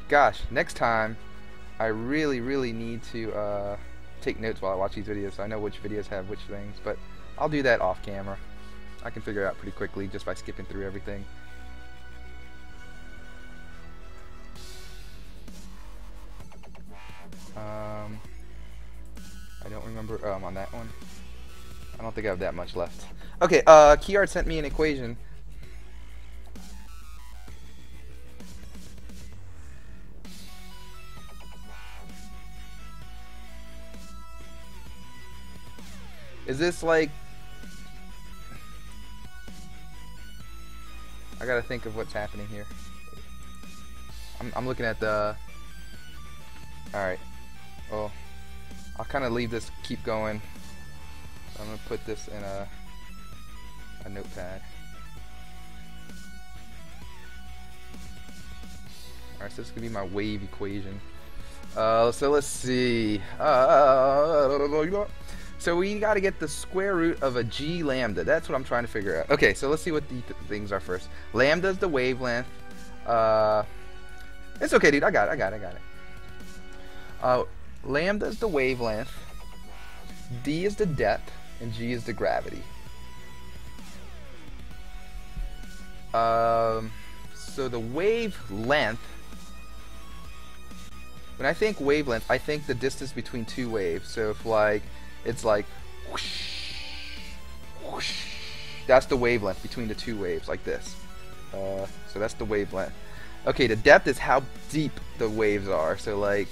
Gosh, next time I really need to take notes while I watch these videos so I know which videos have which things, but I'll do that off camera. I can figure it out pretty quickly just by skipping through everything. I don't remember. I'm on that one. I don't think I have that much left. Okay, Keyart sent me an equation. Is this like... I gotta think of what's happening here. I'm looking at the... Alright. Well, I'll kind of leave this, keep going. So I'm going to put this in a notepad. Alright, so this could be my wave equation. So let's see. So we got to get the square root of a g lambda. That's what I'm trying to figure out. Okay, so let's see what the things are first. Lambda is the wavelength. It's okay, dude. I got it. Lambda is the wavelength. D is the depth. And G is the gravity. So the wavelength, when I think wavelength, I think the distance between two waves. So if like it's like whoosh, whoosh, that's the wavelength between the two waves, like this. So that's the wavelength. Okay, the depth is how deep the waves are. So like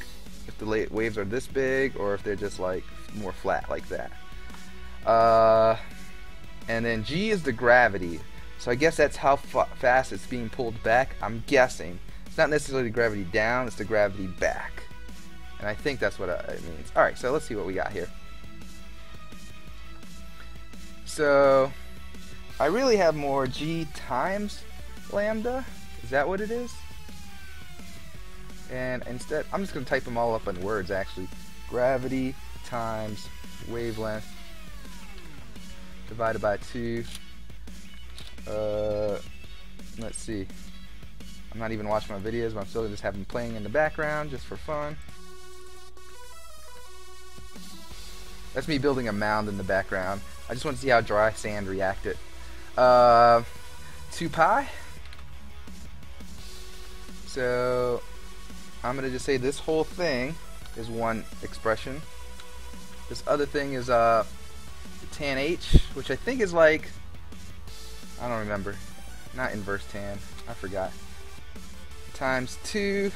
if the waves are this big, or if they're just like more flat like that. And then G is the gravity. So I guess that's how fast it's being pulled back. I'm guessing. It's not necessarily the gravity down, it's the gravity back. And I think that's what it means. Alright, so let's see what we got here. So I really have more G times lambda. Is that what it is? And instead, I'm just going to type them all up in words actually. Gravity times wavelength divided by 2. Let's see. I'm not even watching my videos, but I'm still just having them playing in the background just for fun. That's me building a mound in the background. I just want to see how dry sand reacted. 2 pi. So I'm going to just say this whole thing is one expression. This other thing is tan h, which I think is like, I don't remember, not inverse tan, I forgot, times 2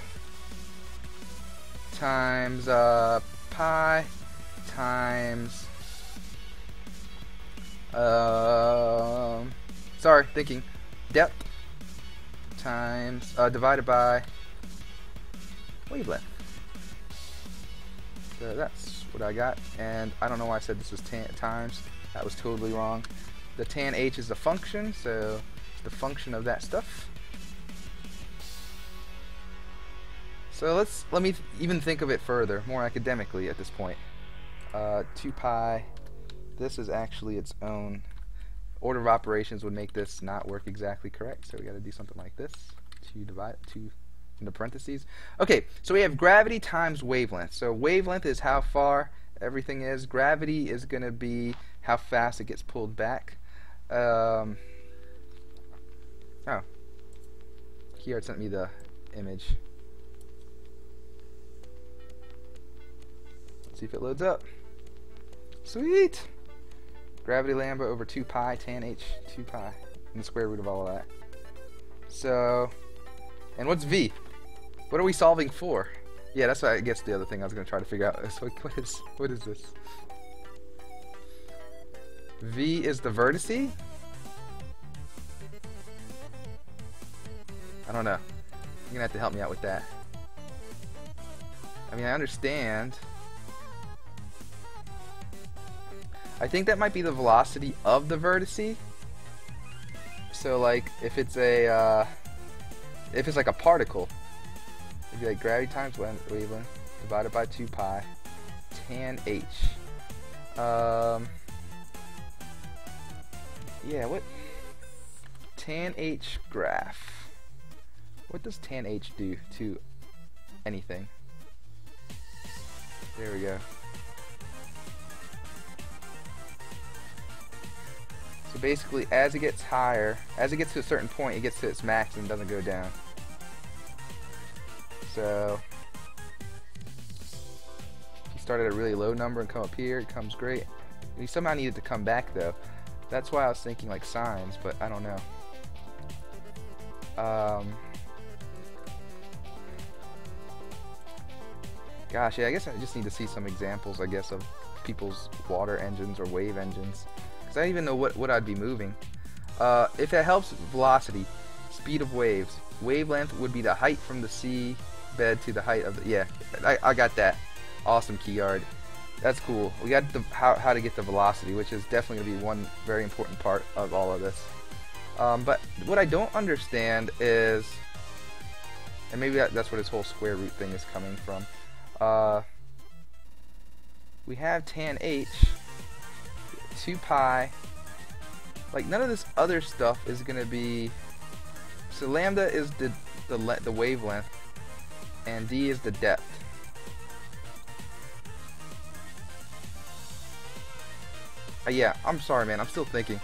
times pi times sorry, thinking, depth times divided by wavelength. So that's what I got, and I don't know why I said this was times. That was totally wrong. The tan h is a function, so it's the function of that stuff. So let me even think of it further, more academically at this point. 2 pi. This is actually its own order of operations would make this not work exactly correct. So we got to do something like this. 2 in the parentheses. Okay, so we have gravity times wavelength. So wavelength is how far everything is. Gravity is going to be how fast it gets pulled back. Oh, here it sent me the image. Let's see if it loads up. Sweet! Gravity lambda over 2 pi tan h 2 pi and the square root of all of that. So, and what's V? What are we solving for? Yeah, that's I guess the other thing I was going to try to figure out. So what is this? V is the vertice? I don't know. You're going to have to help me out with that. I mean, I understand. I think that might be the velocity of the vertice. So like if it's like a particle, it'd be like gravity times wavelength divided by 2 pi tan h. Yeah, what tan h graph? What does tan h do to anything? There we go. So basically, as it gets higher, as it gets to a certain point, it gets to its max and doesn't go down. So if you start at a really low number and come up here, it comes great. We somehow need it to come back though. That's why I was thinking like sines, but I don't know. Gosh, yeah, I guess I just need to see some examples, I guess, of people's water engines or wave engines. Because I don't even know what I'd be moving. If it helps, velocity, speed of waves. Wavelength would be the height from the sea bed to the height of the... Yeah, I got that. Awesome, Keyard. That's cool. We got the how to get the velocity, which is definitely going to be one very important part of all of this. But what I don't understand is... And maybe that's where this whole square root thing is coming from. We have tan h, 2 pi, like none of this other stuff is going to be, so lambda is the wavelength and d is the depth. Yeah, I'm sorry man, I'm still thinking.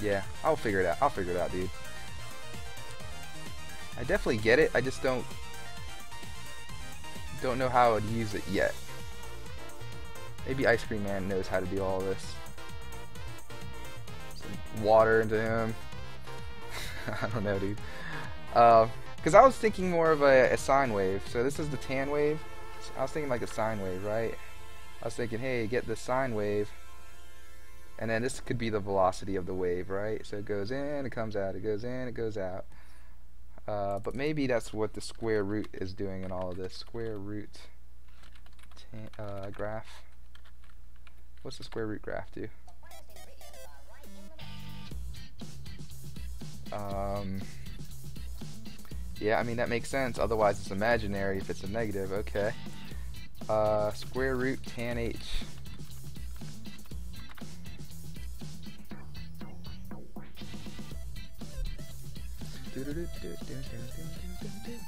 Yeah, I'll figure it out. I'll figure it out, dude. I definitely get it. I just don't know how I would use it yet. Maybe Ice Cream Man knows how to do all this. Some water into him. I don't know, dude. Because I was thinking more of a sine wave. So this is the tan wave. So I was thinking like a sine wave, right? I was thinking, hey, get the sine wave. And then this could be the velocity of the wave, right? So it goes in, it comes out, it goes in, it goes out. But maybe that's what the square root is doing in all of this. Square root graph. What's the square root graph do? Yeah, I mean that makes sense. Otherwise it's imaginary if it's a negative. Okay. Square root tan h.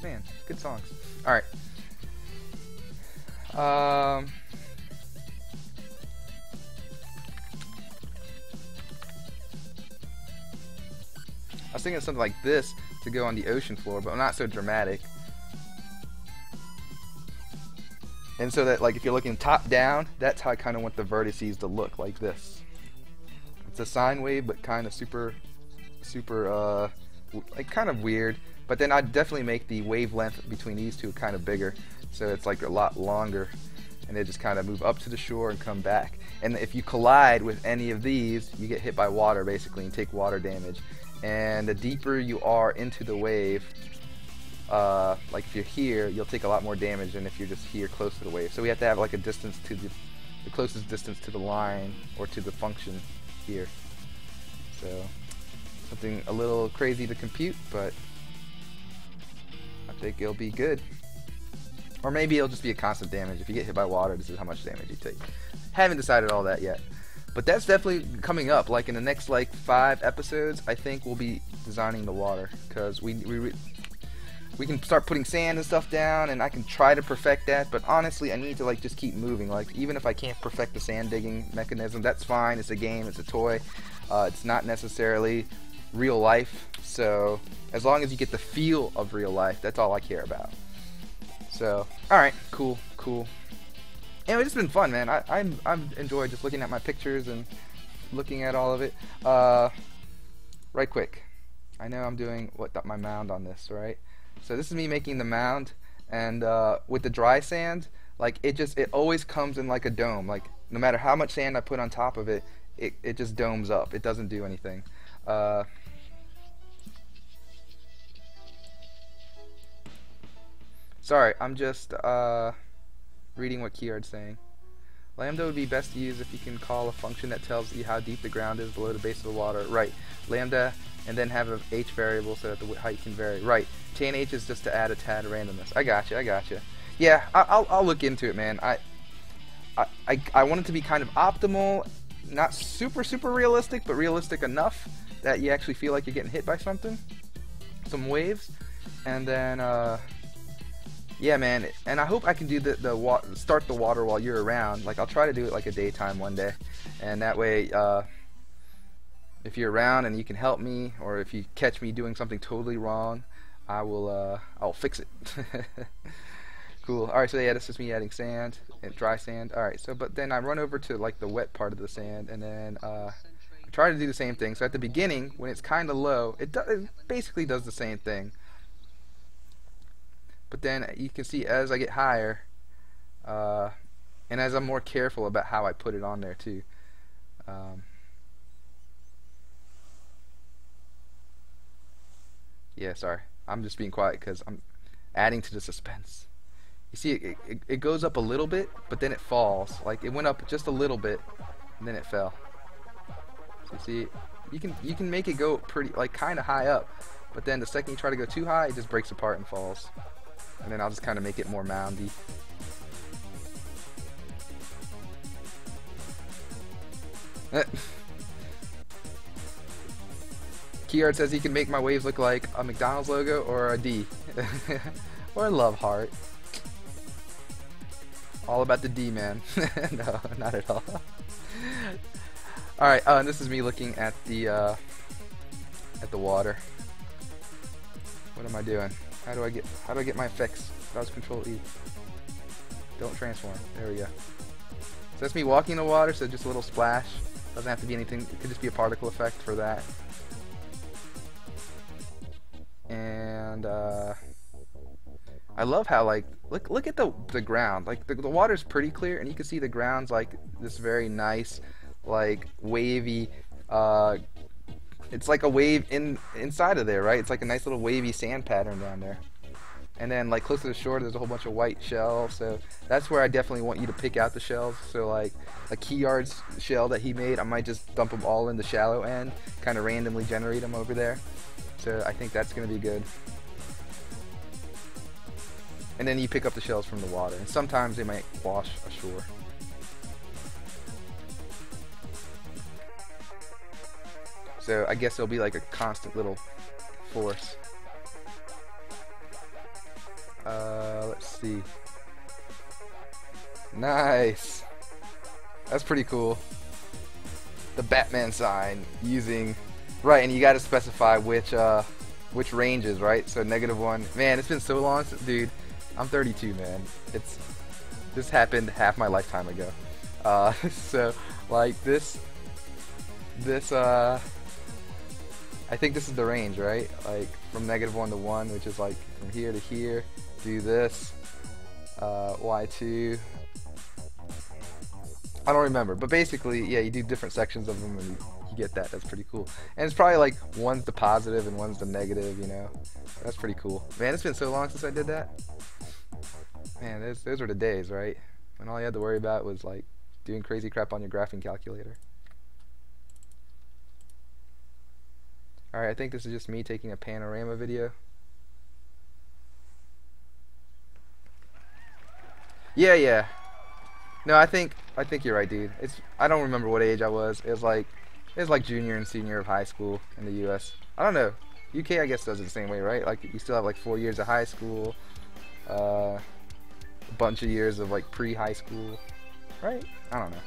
Man, good songs. Alright. I was thinking of something like this to go on the ocean floor, but not so dramatic. And so that, like, if you're looking top down, that's how I kind of want the vertices to look, like this. It's a sine wave, but kind of super, like, kind of weird. But then I'd definitely make the wavelength between these two kind of bigger, so it's like a lot longer, and they just kind of move up to the shore and come back. And if you collide with any of these, you get hit by water basically and take water damage. And the deeper you are into the wave, like if you're here, you'll take a lot more damage than if you're just here close to the wave. So we have to have like a distance to the closest distance to the line or to the function here. So something a little crazy to compute, but I think it'll be good. Or maybe it'll just be a constant damage. If you get hit by water, this is how much damage you take. Haven't decided all that yet. But that's definitely coming up. Like in the next like 5 episodes, I think we'll be designing the water, because we can start putting sand and stuff down, and I can try to perfect that. But honestly, I need to like just keep moving. Like even if I can't perfect the sand digging mechanism, that's fine. It's a game. It's a toy. It's not necessarily real life. So as long as you get the feel of real life, that's all I care about. So all right, cool. Anyway, it's been fun, man. I've enjoyed just looking at my pictures and looking at all of it. Right quick, I know I'm doing my mound on this, right? So this is me making the mound, and with the dry sand, like it always comes in like a dome. Like no matter how much sand I put on top of it, it just domes up. It doesn't do anything. Sorry, I'm just reading what Keyword's saying. Lambda would be best to use if you can call a function that tells you how deep the ground is below the base of the water. Right. Lambda, and then have a h variable so that the height can vary. Right. Tan h is just to add a tad of randomness. I gotcha. Yeah, I'll look into it, man. I want it to be kind of optimal, not super realistic, but realistic enough that you actually feel like you're getting hit by something, some waves, and then yeah, man, and I hope I can do start the water while you're around. Like I'll try to do it like a daytime one day, and that way, if you're around and you can help me, or if you catch me doing something totally wrong, I'll fix it. Cool. All right, so yeah, this is me adding sand and dry sand. All right, so but then I run over to like the wet part of the sand, and then I try to do the same thing. So at the beginning, when it's kind of low, it basically does the same thing. But then you can see as I get higher, and as I'm more careful about how I put it on there too. Yeah, sorry. I'm just being quiet because I'm adding to the suspense. You see, it goes up a little bit, but then it falls. Like it went up just a little bit, and then it fell. So you see, you can make it go pretty, like kind of high up, but then the second you try to go too high, it just breaks apart and falls. And then I'll just kind of make it more moundy. Keyword says he can make my waves look like a McDonald's logo or a D. Or a love heart. All about the D, man. No, not at all. Alright, and this is me looking at the at the water. What am I doing? How do I get my effects? That was Control E. Don't transform. There we go. So that's me walking in the water, so just a little splash. Doesn't have to be anything. It could just be a particle effect for that. And I love how, like, look at the ground. Like the water's pretty clear, and you can see the ground's like this very nice, like wavy. It's like a wave inside of there, right? It's like a nice little wavy sand pattern down there. And then like close to the shore, there's a whole bunch of white shells. So that's where I definitely want you to pick out the shells. So like a Keyard's shell that he made, I might just dump them all in the shallow end, kind of randomly generate them over there. So I think that's going to be good. And then you pick up the shells from the water, and sometimes they might wash ashore. So I guess it'll be like a constant little force. Let's see. Nice. That's pretty cool. The Batman sign using, right, and you got to specify which ranges, right? So -1. Man, it's been so long since, dude. I'm 32, man. This happened half my lifetime ago. So like this I think this is the range, right? Like from -1 to 1, which is like from here to here. Do this. Y2. I don't remember, but basically, yeah, you do different sections of them and you get that. That's pretty cool. And it's probably like one's the positive and one's the negative, you know. That's pretty cool. Man, it's been so long since I did that. Man, those were the days, right? When all you had to worry about was like doing crazy crap on your graphing calculator. Alright, I think this is just me taking a panorama video. Yeah. No, I think you're right, dude. I don't remember what age I was. It was like junior and senior of high school in the US. I don't know. UK I guess does it the same way, right? Like you still have like 4 years of high school, a bunch of years of like pre-high school, right? I don't know.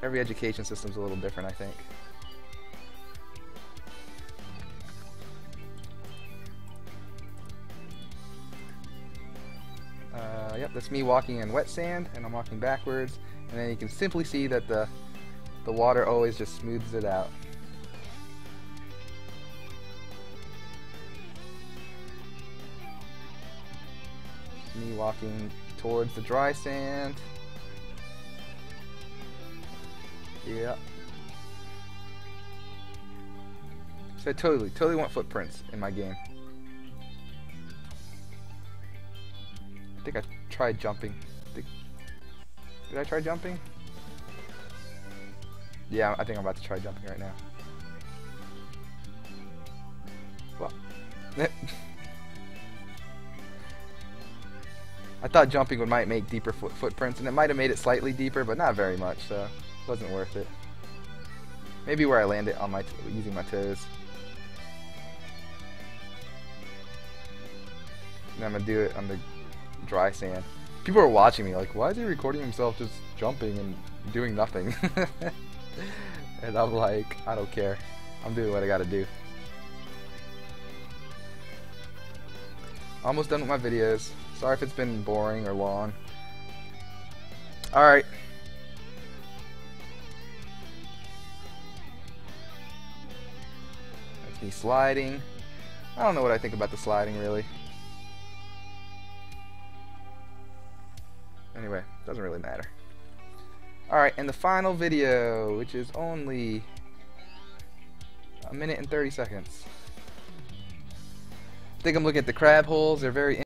Every education system's a little different, I think. Yep, that's me walking in wet sand, and I'm walking backwards, and then you can simply see that the water always just smooths it out. Me walking towards the dry sand. Yeah. So I totally want footprints in my game. I think I tried jumping. Did I try jumping? Yeah, I think I'm about to try jumping right now. Well, I thought jumping might make deeper footprints, and it might have made it slightly deeper, but not very much, so it wasn't worth it. Maybe where I landed on using my toes. And I'm gonna do it on the dry sand. People are watching me like, why is he recording himself just jumping and doing nothing? And I'm like, I don't care. I'm doing what I gotta do. Almost done with my videos. Sorry if it's been boring or long. Alright. That's me sliding. I don't know what I think about the sliding really. Anyway, doesn't really matter. Alright, and the final video, which is only 1 minute and 30 seconds. I think I'm looking at the crab holes. They're very